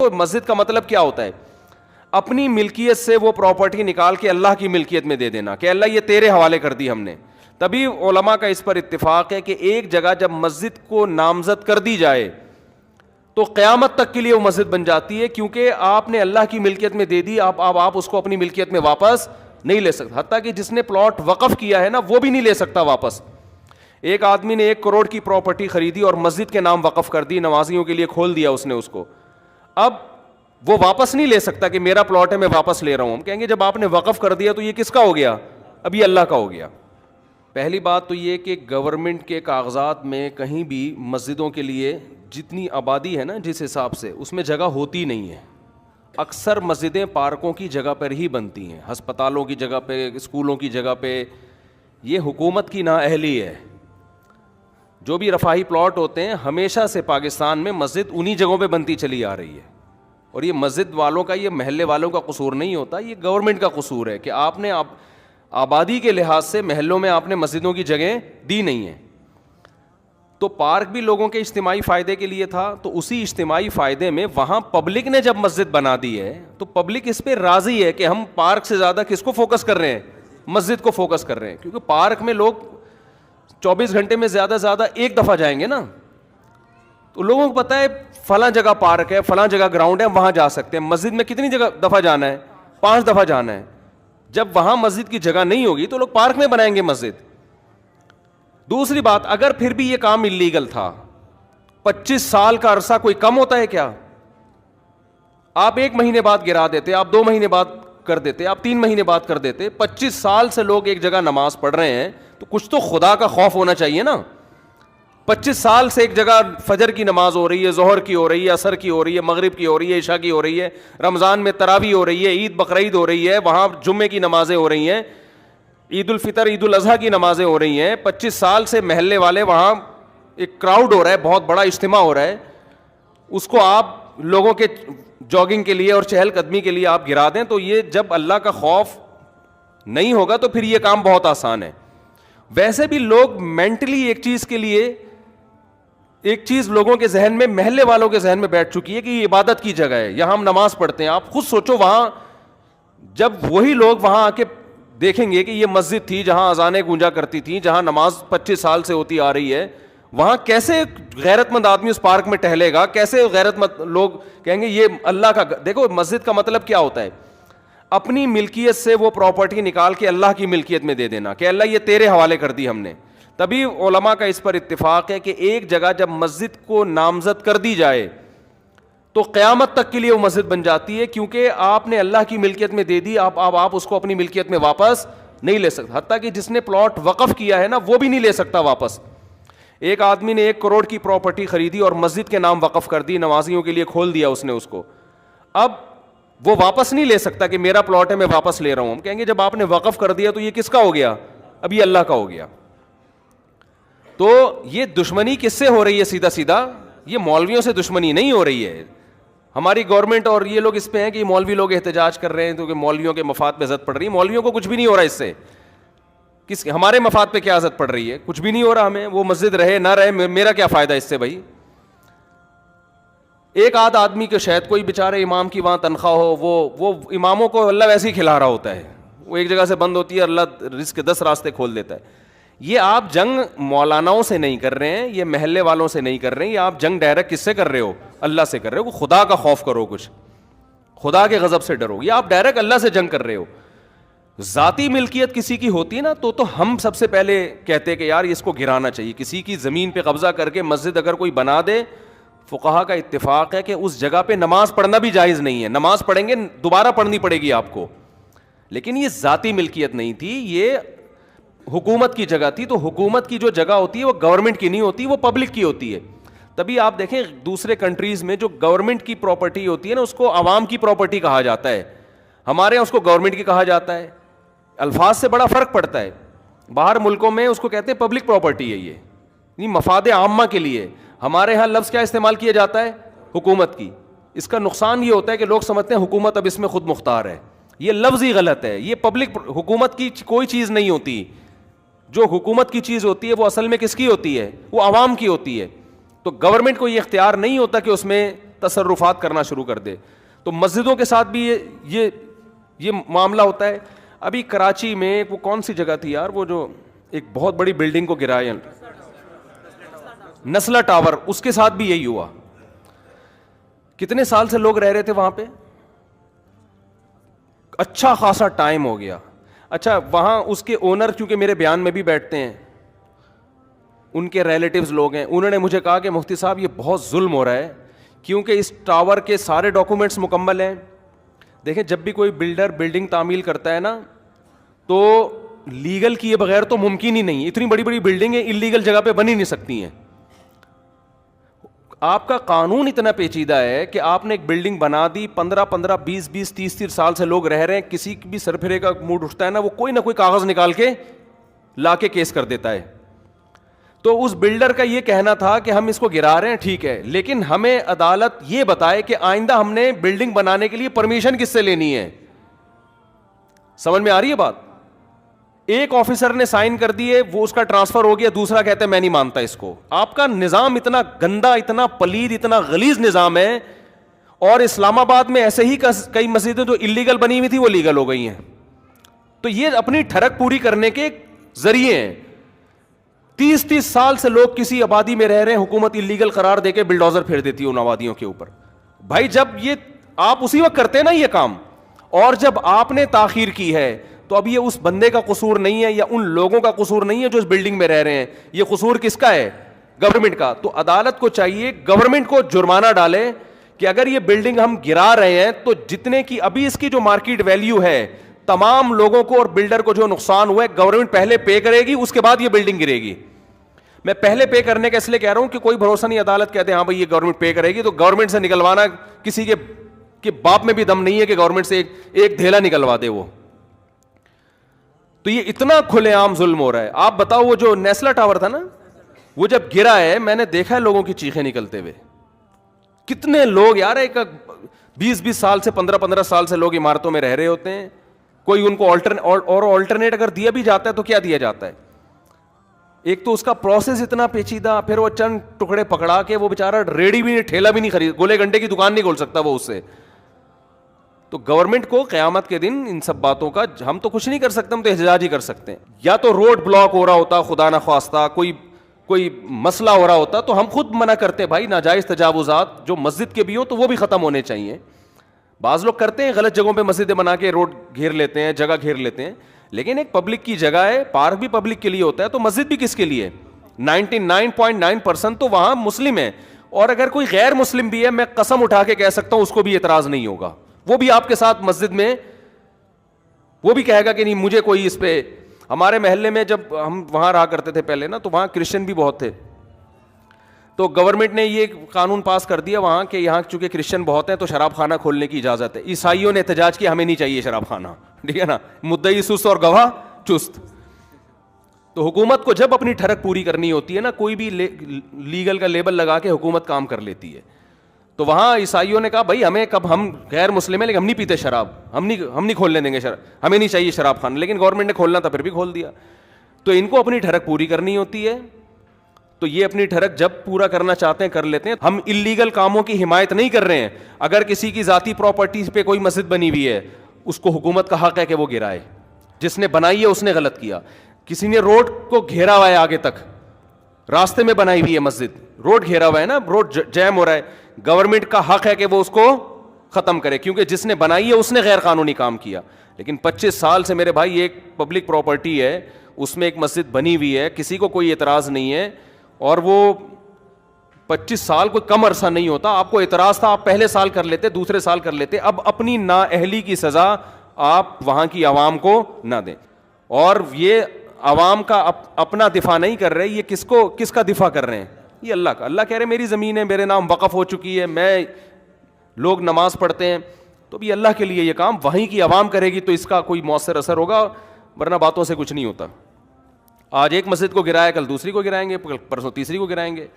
دیکھو مسجد کا مطلب کیا ہوتا ہے, اپنی ملکیت سے وہ پراپرٹی نکال کے اللہ کی ملکیت میں دے دینا کہ اللہ یہ تیرے حوالے کر دی ہم نے. تبھی علماء کا اس پر اتفاق ہے کہ ایک جگہ جب مسجد کو نامزد کر دی جائے تو قیامت تک کے لیے وہ مسجد بن جاتی ہے, کیونکہ آپ نے اللہ کی ملکیت میں دے دی, آپ اس کو اپنی ملکیت میں واپس نہیں لے سکتے. حتیٰ کہ جس نے پلاٹ وقف کیا ہے نا وہ بھی نہیں لے سکتا واپس. ایک آدمی نے 1 کروڑ کی پراپرٹی خریدی اور مسجد کے نام وقف کر دی, نمازیوں کے لیے کھول دیا اس نے اس کو, اب وہ واپس نہیں لے سکتا کہ میرا پلاٹ ہے میں واپس لے رہا ہوں. ہم کہیں گے جب آپ نے وقف کر دیا تو یہ کس کا ہو گیا, اب یہ اللہ کا ہو گیا. پہلی بات تو یہ کہ گورنمنٹ کے کاغذات میں کہیں بھی مسجدوں کے لیے جتنی آبادی ہے نا جس حساب سے اس میں جگہ ہوتی نہیں ہے. اکثر مسجدیں پارکوں کی جگہ پر ہی بنتی ہیں, ہسپتالوں کی جگہ پہ, اسکولوں کی جگہ پہ. یہ حکومت کی نااہلی ہے. جو بھی رفاہی پلاٹ ہوتے ہیں ہمیشہ سے پاکستان میں مسجد انہی جگہوں پہ بنتی چلی آ رہی ہے, اور یہ مسجد والوں کا, یہ محلے والوں کا قصور نہیں ہوتا, یہ گورنمنٹ کا قصور ہے کہ آپ نے آبادی کے لحاظ سے محلوں میں آپ نے مسجدوں کی جگہیں دی نہیں ہیں. تو پارک بھی لوگوں کے اجتماعی فائدے کے لیے تھا, تو اسی اجتماعی فائدے میں وہاں پبلک نے جب مسجد بنا دی ہے تو پبلک اس پہ راضی ہے کہ ہم پارک سے زیادہ کس کو فوکس کر رہے ہیں, مسجد کو فوکس کر رہے ہیں. کیونکہ پارک میں لوگ 24 گھنٹے میں زیادہ ایک دفعہ جائیں گے نا, تو لوگوں کو پتہ ہے فلاں جگہ پارک ہے, فلاں جگہ گراؤنڈ ہے, وہاں جا سکتے ہیں. مسجد میں کتنی دفعہ جانا ہے, 5 دفعہ جانا ہے. جب وہاں مسجد کی جگہ نہیں ہوگی تو لوگ پارک میں بنائیں گے مسجد. دوسری بات, اگر پھر بھی یہ کام اللیگل تھا, 25 سال کا عرصہ کوئی کم ہوتا ہے کیا؟ آپ 1 مہینے بعد گرا دیتے, آپ 2 مہینے بعد کر دیتے, آپ 3 مہینے بعد کر دیتے. 25 سال سے لوگ ایک جگہ نماز پڑھ رہے ہیں تو کچھ تو خدا کا خوف ہونا چاہیے نا. 25 سال سے ایک جگہ فجر کی نماز ہو رہی ہے, ظہر کی ہو رہی ہے, عصر کی ہو رہی ہے, مغرب کی ہو رہی ہے, عشاء کی ہو رہی ہے, رمضان میں تراویح ہو رہی ہے, عید بقرعید ہو رہی ہے, وہاں جمعے کی نمازیں ہو رہی ہیں, عید الفطر عید الاضحیٰ کی نمازیں ہو رہی ہیں. 25 سال سے محلے والے وہاں ایک کراؤڈ ہو رہا ہے, بہت بڑا اجتماع ہو رہا ہے, اس کو آپ لوگوں کے جاگنگ کے لیے اور چہل قدمی کے لیے آپ گرا دیں, تو یہ جب اللہ کا خوف نہیں ہوگا تو پھر یہ کام بہت آسان ہے. ویسے بھی لوگ مینٹلی ایک چیز کے لیے, ایک چیز لوگوں کے ذہن میں, محلے والوں کے ذہن میں بیٹھ چکی ہے کہ یہ عبادت کی جگہ ہے, یہاں ہم نماز پڑھتے ہیں. آپ خود سوچو, وہاں جب وہی لوگ وہاں آ کے دیکھیں گے کہ یہ مسجد تھی جہاں اذانیں گونجا کرتی تھیں, جہاں نماز 25 سال سے ہوتی آ رہی ہے, وہاں کیسے غیرت مند آدمی اس پارک میں ٹہلے گا, کیسے غیرت مند لوگ کہیں گے یہ اللہ کا. دیکھو مسجد کا مطلب کیا ہوتا ہے, اپنی ملکیت سے وہ پراپرٹی نکال کے اللہ کی ملکیت میں دے دینا کہ اللہ یہ تیرے حوالے کر دی ہم نے. تبھی علماء کا اس پر اتفاق ہے کہ ایک جگہ جب مسجد کو نامزد کر دی جائے تو قیامت تک کے لیے وہ مسجد بن جاتی ہے, کیونکہ آپ نے اللہ کی ملکیت میں دے دی, آپ اس کو اپنی ملکیت میں واپس نہیں لے سکتے. حتیٰ کہ جس نے پلاٹ وقف کیا ہے نا وہ بھی نہیں لے سکتا واپس. ایک آدمی نے 1 کروڑ کی پراپرٹی خریدی اور مسجد کے نام وقف کر دی, نمازیوں کے لیے کھول دیا اس نے اس کو, اب وہ واپس نہیں لے سکتا کہ میرا پلاٹ ہے میں واپس لے رہا ہوں. ہم کہیں گے جب آپ نے وقف کر دیا تو یہ کس کا ہو گیا, اب یہ اللہ کا ہو گیا. تو یہ دشمنی کس سے ہو رہی ہے, سیدھا سیدھا یہ مولویوں سے دشمنی نہیں ہو رہی ہے. ہماری گورنمنٹ اور یہ لوگ اس پہ ہیں کہ مولوی لوگ احتجاج کر رہے ہیں تو کہ مولویوں کے مفاد پہ اذیت پڑ رہی ہے. مولویوں کو کچھ بھی نہیں ہو رہا اس سے, ہمارے مفاد پہ کیا اذیت پڑ رہی ہے, کچھ بھی نہیں ہو رہا ہمیں. وہ مسجد رہے نہ رہے, میرا کیا فائدہ اس سے بھائی. ایک آدھ آدمی کے شاید کوئی بیچارے امام کی وہاں تنخواہ ہو, وہ اماموں کو اللہ ویسے ہی کھلا رہا ہوتا ہے, وہ ایک جگہ سے بند ہوتی ہے, اللہ رزق کے 10 راستے کھول دیتا ہے. یہ آپ جنگ مولاناؤں سے نہیں کر رہے ہیں, یہ محلے والوں سے نہیں کر رہے ہیں, یہ آپ جنگ ڈائریکٹ کس سے کر رہے ہو, اللہ سے کر رہے ہو. خدا کا خوف کرو, کچھ خدا کے غضب سے ڈرو, یہ آپ ڈائریکٹ اللہ سے جنگ کر رہے ہو. ذاتی ملکیت کسی کی ہوتی ہے نا تو ہم سب سے پہلے کہتے کہ یار اس کو گرانا چاہیے. کسی کی زمین پہ قبضہ کر کے مسجد اگر کوئی بنا دے, فقہا کا اتفاق ہے کہ اس جگہ پہ نماز پڑھنا بھی جائز نہیں ہے. نماز پڑھیں گے دوبارہ پڑھنی پڑے گی آپ کو, لیکن یہ ذاتی ملکیت نہیں تھی, یہ حکومت کی جگہ تھی. تو حکومت کی جو جگہ ہوتی ہے وہ گورنمنٹ کی نہیں ہوتی, وہ پبلک کی ہوتی ہے. تبھی آپ دیکھیں دوسرے کنٹریز میں جو گورنمنٹ کی پراپرٹی ہوتی ہے نا اس کو عوام کی پراپرٹی کہا جاتا ہے, ہمارے یہاں اس کو گورنمنٹ کی کہا جاتا ہے. الفاظ سے بڑا فرق پڑتا ہے. باہر ملکوں میں اس کو کہتے ہیں پبلک پراپرٹی ہے, یہ مفاد عامہ کے لیے. ہمارے ہاں لفظ کیا استعمال کیا جاتا ہے, حکومت کی. اس کا نقصان یہ ہوتا ہے کہ لوگ سمجھتے ہیں حکومت اب اس میں خود مختار ہے. یہ لفظ ہی غلط ہے. یہ پبلک حکومت کی کوئی چیز نہیں ہوتی. جو حکومت کی چیز ہوتی ہے وہ اصل میں کس کی ہوتی ہے, وہ عوام کی ہوتی ہے. تو گورنمنٹ کو یہ اختیار نہیں ہوتا کہ اس میں تصرفات کرنا شروع کر دے. تو مسجدوں کے ساتھ بھی یہ معاملہ ہوتا ہے. ابھی کراچی میں وہ کون سی جگہ تھی یار, وہ جو ایک بہت بڑی بلڈنگ کو گرایا, نسلا ٹاور, اس کے ساتھ بھی یہی ہوا. کتنے سال سے لوگ رہ رہے تھے وہاں پہ, اچھا خاصا ٹائم ہو گیا. اچھا وہاں اس کے اونر کیونکہ میرے بیان میں بھی بیٹھتے ہیں, ان کے ریلیٹیوز لوگ ہیں, انہوں نے مجھے کہا کہ مفتی صاحب یہ بہت ظلم ہو رہا ہے کیونکہ اس ٹاور کے سارے ڈاکومنٹس مکمل ہیں. دیکھیں جب بھی کوئی بلڈر بلڈنگ تعمیل کرتا ہے نا تو لیگل کیے بغیر تو ممکن ہی نہیں. اتنی بڑی بڑی بلڈنگیں انلیگل جگہ پہ بن ہی نہیں سکتی ہیں. آپ کا قانون اتنا پیچیدہ ہے کہ آپ نے ایک بلڈنگ بنا دی, 15 20 30 سال سے لوگ رہ رہے ہیں, کسی بھی سرپھرے کا موڈ اٹھتا ہے نا وہ کوئی نہ کوئی کاغذ نکال کے لا کے کیس کر دیتا ہے. تو اس بلڈر کا یہ کہنا تھا کہ ہم اس کو گرا رہے ہیں ٹھیک ہے, لیکن ہمیں عدالت یہ بتائے کہ آئندہ ہم نے بلڈنگ بنانے کے لیے پرمیشن کس سے لینی ہے. سمجھ میں آ رہی ہے بات؟ ایک آفیسر نے سائن کر دیے, وہ اس کا ٹرانسفر ہو گیا, دوسرا کہتا ہے میں نہیں مانتا اس کو. آپ کا نظام اتنا گندا, اتنا پلید, اتنا غلیظ نظام ہے. اور اسلام آباد میں ایسے ہی کئی مسجدیں جو انلیگل بنی ہوئی تھی وہ لیگل ہو گئی ہیں. تو یہ اپنی ٹھڑک پوری کرنے کے ذریعے ہیں. 30 سال سے لوگ کسی آبادی میں رہ رہے ہیں, حکومت انلیگل قرار دے کے بلڈوزر پھیر دیتی ہے ان آبادیوں کے اوپر. بھائی جب یہ آپ اسی وقت کرتے ہیں نا یہ کام, اور جب آپ نے تاخیر کی ہے تو اب یہ اس بندے کا قصور نہیں ہے یا ان لوگوں کا قصور نہیں ہے جو اس بلڈنگ میں رہ رہے ہیں, یہ قصور کس کا ہے؟ گورنمنٹ کا. تو عدالت کو چاہیے گورنمنٹ کو جرمانہ ڈالے کہ اگر یہ بلڈنگ ہم گرا رہے ہیں تو جتنے کی ابھی اس کی جو مارکیٹ ویلیو ہے, تمام لوگوں کو اور بلڈر کو جو نقصان ہوا ہے گورنمنٹ پہلے پے کرے گی, اس کے بعد یہ بلڈنگ گرے گی. میں پہلے پے کرنے کا اس لیے کہہ رہا ہوں کہ کوئی بھروسہ نہیں, عدالت کہتے ہیں ہاں بھائی یہ گورنمنٹ پے کرے گی, تو گورنمنٹ سے نکلوانا کسی کے باپ میں بھی دم نہیں ہے کہ گورنمنٹ سے ایک دھیلا نکلوا دے وہ. تو یہ اتنا کھلے عام ظلم ہو رہا ہے. آپ بتاؤ وہ جو نیسلا ٹاور تھا نا, وہ جب گرا ہے میں نے دیکھا ہے لوگوں کی چیخیں نکلتے ہوئے. کتنے لوگ یار, ایک 20 سال سے 15 سال سے لوگ عمارتوں میں رہ رہے ہوتے ہیں. کوئی ان کو آلٹرنیٹ اگر دیا بھی جاتا ہے تو کیا دیا جاتا ہے؟ ایک تو اس کا پروسیس اتنا پیچیدہ, پھر وہ چند ٹکڑے پکڑا کے وہ بیچارہ ریڑی بھی نہیں, ٹھیلا بھی نہیں خرید, گولے گنڈے کی دکان نہیں کھول سکتا وہ اس سے. تو گورنمنٹ کو قیامت کے دن ان سب باتوں کا, ہم تو کچھ نہیں کر سکتے, ہم تو احتجاج ہی کر سکتے ہیں. یا تو روڈ بلاک ہو رہا ہوتا خدا نخواستہ, کوئی مسئلہ ہو رہا ہوتا تو ہم خود منع کرتے بھائی ناجائز تجاوزات جو مسجد کے بھی ہو تو وہ بھی ختم ہونے چاہیے. بعض لوگ کرتے ہیں غلط جگہوں پہ مسجدیں بنا کے روڈ گھیر لیتے ہیں, جگہ گھیر لیتے ہیں, لیکن ایک پبلک کی جگہ ہے, پارک بھی پبلک کے لیے ہوتا ہے, تو مسجد بھی کس کے لیے؟ 99.9% تو وہاں مسلم ہے, اور اگر کوئی غیر مسلم بھی ہے میں قسم اٹھا کے کہہ سکتا ہوں اس کو بھی اعتراض نہیں ہوگا, وہ بھی آپ کے ساتھ مسجد میں وہ بھی کہے گا کہ نہیں مجھے کوئی اس پہ. ہمارے محلے میں جب ہم وہاں رہا کرتے تھے پہلے نا, تو وہاں کرسچن بھی بہت تھے, تو گورنمنٹ نے یہ قانون پاس کر دیا وہاں کہ یہاں چونکہ کرسچن بہت ہیں تو شراب خانہ کھولنے کی اجازت ہے. عیسائیوں نے احتجاج کیا ہمیں نہیں چاہیے شراب خانہ, ٹھیک ہے نا, مدعی سست اور گواہ چست. تو حکومت کو جب اپنی ٹھڑک پوری کرنی ہوتی ہے نا, کوئی بھی لیگل کا لیبل لگا کے حکومت کام کر لیتی ہے. تو وہاں عیسائیوں نے کہا بھائی ہمیں کب, ہم غیر مسلم ہیں لیکن ہم نہیں پیتے شراب, ہم نہیں کھولنے دیں گے شراب, ہمیں نہیں چاہیے شراب خانہ. لیکن گورنمنٹ نے کھولنا تھا پھر بھی کھول دیا. تو ان کو اپنی ٹھڑک پوری کرنی ہوتی ہے, تو یہ اپنی ٹھڑک جب پورا کرنا چاہتے ہیں کر لیتے ہیں. ہم انلیگل کاموں کی حمایت نہیں کر رہے ہیں. اگر کسی کی ذاتی پراپرٹی پہ کوئی مسجد بنی ہوئی ہے اس کو حکومت کا حق ہے کہ وہ گرائے, جس نے بنائی ہے اس نے غلط کیا. کسی نے روڈ کو گھیرا ہوا ہے, آگے تک راستے میں بنائی ہوئی ہے مسجد, روڈ گھیرا ہوا ہے نا, روڈ جیم ہو رہا ہے, گورنمنٹ کا حق ہے کہ وہ اس کو ختم کرے, کیونکہ جس نے بنائی ہے اس نے غیر قانونی کام کیا. لیکن 25 سال سے میرے بھائی ایک پبلک پراپرٹی ہے, اس میں ایک مسجد بنی ہوئی ہے, کسی کو کوئی اعتراض نہیں ہے, اور وہ 25 سال کوئی کم عرصہ نہیں ہوتا. آپ کو اعتراض تھا, آپ پہلے سال کر لیتے, دوسرے سال کر لیتے. اب اپنی نااہلی کی سزا آپ وہاں کی عوام کو نہ دیں. اور یہ عوام کا اپنا دفاع نہیں کر رہے, یہ کس کا دفاع کر رہے ہیں؟ یہ اللہ کا. اللہ کہہ رہے میری زمین ہے, میرے نام وقف ہو چکی ہے, میں لوگ نماز پڑھتے ہیں, تو بھی اللہ کے لیے یہ کام وہیں کی عوام کرے گی تو اس کا کوئی مؤثر اثر ہوگا, ورنہ باتوں سے کچھ نہیں ہوتا. آج ایک مسجد کو گرایا, کل دوسری کو گرائیں گے, پرسوں تیسری کو گرائیں گے.